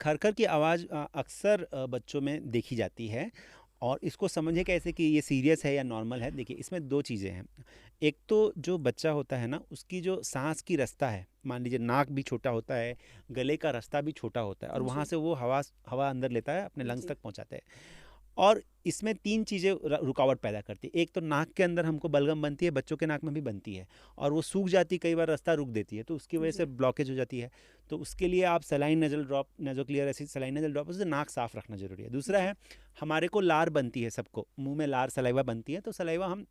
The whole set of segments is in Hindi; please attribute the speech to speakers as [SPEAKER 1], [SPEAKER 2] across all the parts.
[SPEAKER 1] खरखर की आवाज़ अक्सर बच्चों में देखी जाती है और इसको समझिए कैसे कि ये सीरियस है या नॉर्मल है। देखिए इसमें दो चीज़ें हैं। एक तो जो बच्चा होता है ना उसकी जो सांस की रास्ता है, मान लीजिए नाक भी छोटा होता है, गले का रास्ता भी छोटा होता है और वहाँ
[SPEAKER 2] जी,
[SPEAKER 1] से वो हवा हवा अंदर लेता है, अपने लंग्स
[SPEAKER 2] जी,
[SPEAKER 1] तक पहुँचाता है। और इसमें 3 चीज़ें रुकावट पैदा करती है। एक तो नाक के अंदर हमको बलगम बनती है, बच्चों के नाक में भी बनती है और वो सूख जाती है, कई बार रास्ता रुक देती है, तो उसकी वजह से
[SPEAKER 2] जी,
[SPEAKER 1] ब्लॉकेज हो जाती है। तो उसके लिए आप saline nasal drop, Nasoclear acid saline nasal drop, उससे नाक साफ़ रखना ज़रूरी है। दूसरा
[SPEAKER 2] जी।
[SPEAKER 1] है, हमारे को लार बनती है सबको, मुँह में लार सलाइवा बनती है, तो सलाइवा हम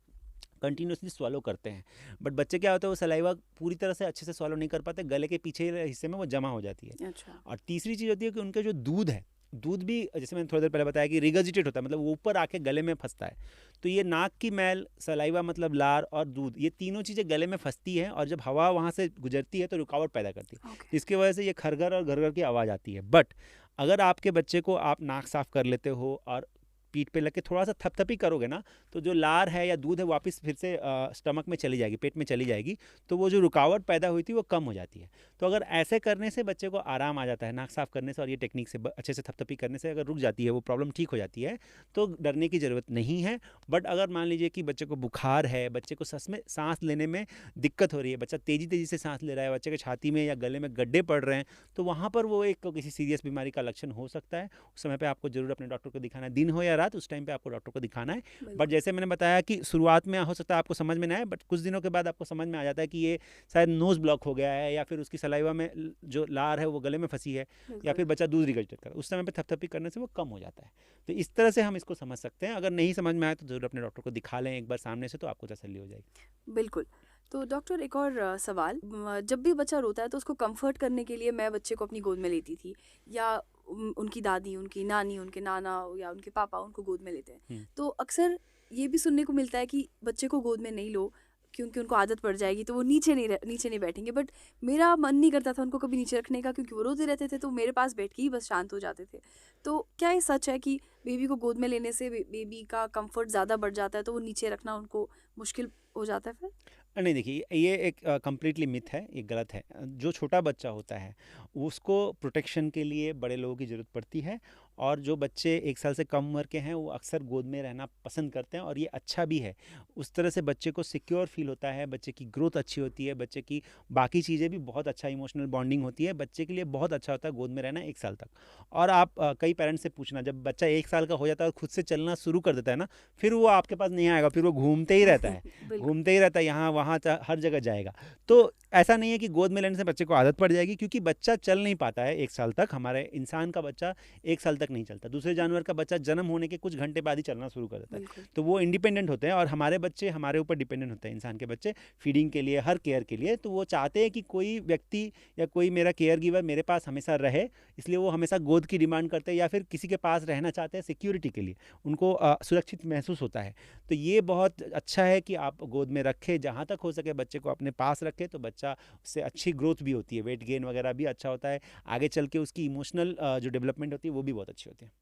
[SPEAKER 1] कंटिन्यूअसली स्वॉलो करते हैं। बट बच्चे क्या होता है वो सलाइवा पूरी तरह से अच्छे से स्वॉलो नहीं कर पाते, गले के पीछे हिस्से में वो जमा हो जाती है।
[SPEAKER 2] अच्छा,
[SPEAKER 1] और तीसरी चीज़ होती है कि उनका जो दूध है, दूध भी जैसे मैंने थोड़ी देर पहले बताया कि रिगर्जिटेट होता है, मतलब वो ऊपर आके गले में फंसता है। तो ये नाक की मैल, सलाइवा मतलब लार और दूध, ये तीनों चीज़ें गले में फंसती हैं और जब हवा वहाँ से गुजरती है तो रुकावट पैदा करती है,
[SPEAKER 2] ओके,
[SPEAKER 1] जिसकी वजह से ये खरखर और घरघर की आवाज़ आती है। बट अगर आपके बच्चे को आप नाक साफ कर लेते हो और पीठ पे लग के थोड़ा सा थपथपी करोगे ना, तो जो लार है या दूध है वापस फिर से स्टमक में चली जाएगी, पेट में चली जाएगी, तो वो जो रुकावट पैदा हुई थी वो कम हो जाती है। तो अगर ऐसे करने से बच्चे को आराम आ जाता है, नाक साफ करने से और ये टेक्निक से अच्छे से थपथपी करने से अगर रुक जाती है, वो प्रॉब्लम ठीक हो जाती है, तो डरने की ज़रूरत नहीं है। बट अगर मान लीजिए कि बच्चे को बुखार है, बच्चे को सच में सांस लेने में दिक्कत हो रही है, बच्चा तेज़ी तेज़ी से सांस ले रहा है, बच्चे के छाती में या गले में गड्ढे पड़ रहे हैं, तो वहाँ पर वो एक किसी सीरियस बीमारी का लक्षण हो सकता है। उस समय पे आपको ज़रूर अपने डॉक्टर को दिखाना है, दिन हो या रात, उस टाइम पे आपको डॉक्टर को दिखाना है। बट
[SPEAKER 2] बिल्कुल।
[SPEAKER 1] जैसे मैंने बताया कि शुरुआत में हो सकता है आपको समझ में ना आए, बट कुछ दिनों के बाद आपको समझ में आ जाता है कि ये शायद नोज़ ब्लॉक हो गया है या फिर उसकी सलाइवा में जो लार है वो गले में फंसी है, या
[SPEAKER 2] बिल्कुल,
[SPEAKER 1] फिर बच्चा दूध रिगर्जिटेट कर, उस समय पे थपथपी करने से वो कम हो जाता है। तो इस तरह से हम इसको समझ सकते हैं। अगर नहीं समझ में आए तो ज़रूर अपने डॉक्टर को दिखा लें एक बार सामने से, तो आपको तसल्ली हो जाएगी।
[SPEAKER 2] बिल्कुल। तो डॉक्टर एक और सवाल जब भी बच्चा रोता है तो उसको कम्फ़र्ट करने के लिए मैं बच्चे को अपनी गोद में लेती थी या उनकी दादी, उनकी नानी, उनके नाना या उनके पापा उनको गोद में लेते हैं।
[SPEAKER 1] हम्म।
[SPEAKER 2] तो अक्सर ये भी सुनने को मिलता है कि बच्चे को गोद में नहीं लो क्योंकि उनको आदत पड़ जाएगी तो वो नीचे नहीं बैठेंगे। बट मेरा मन नहीं करता था उनको कभी नीचे रखने का क्योंकि वो रोते रहते थे तो मेरे पास बैठ के ही बस शांत हो जाते थे। तो क्या ये सच है कि बेबी को गोद में लेने से बेबी का कम्फ़र्ट ज़्यादा बढ़ जाता है तो वो नीचे रखना उनको मुश्किल हो जाता है फिर?
[SPEAKER 1] नहीं, देखिए ये एक कंप्लीटली मिथ है, ये गलत है। जो छोटा बच्चा होता है उसको प्रोटेक्शन के लिए बड़े लोगों की ज़रूरत पड़ती है, और जो बच्चे 1 साल से कम उम्र के हैं वो अक्सर गोद में रहना पसंद करते हैं और ये अच्छा भी है। उस तरह से बच्चे को सिक्योर फील होता है, बच्चे की ग्रोथ अच्छी होती है, बच्चे की बाकी चीज़ें भी बहुत अच्छा इमोशनल बॉन्डिंग होती है, बच्चे के लिए बहुत अच्छा होता है गोद में रहना 1 साल तक। और आप कई पेरेंट्स से पूछना, जब बच्चा 1 साल का हो जाता है और खुद से चलना शुरू कर देता है ना, फिर वो आपके पास नहीं आएगा, फिर वो घूमते ही रहता है।
[SPEAKER 2] बिल्कुल,
[SPEAKER 1] घूमते ही रहता है, यहाँ वहाँ हर जगह जाएगा। तो ऐसा नहीं है कि गोद में लेने से बच्चे को आदत पड़ जाएगी, क्योंकि बच्चा चल नहीं पाता है 1 साल तक। हमारे इंसान का बच्चा 1 साल तक नहीं चलता, दूसरे जानवर का बच्चा जन्म होने के कुछ घंटे बाद ही चलना शुरू कर देता है।
[SPEAKER 2] बिल्कुल।
[SPEAKER 1] तो वो इंडिपेंडेंट होते हैं और हमारे बच्चे हमारे ऊपर डिपेंडेंट होते हैं, इंसान के बच्चे फीडिंग के लिए, हर केयर के लिए। तो वो चाहते हैं कि कोई व्यक्ति या कोई मेरा केयर गिवर मेरे पास हमेशा रहे, इसलिए वो हमेशा गोद की डिमांड करते हैं या फिर किसी के पास रहना चाहते हैं सिक्योरिटी के लिए। उनको सुरक्षित महसूस होता है। तो ये बहुत अच्छा है कि आप गोद में रखें, जहाँ तक हो सके बच्चे को अपने पास रखें, तो बच्चा उससे अच्छी ग्रोथ भी होती है, वेट गेन वगैरह भी अच्छा होता है, आगे चल के उसकी इमोशनल जो डेवलपमेंट होती है वो भी बहुत अच्छी होती है।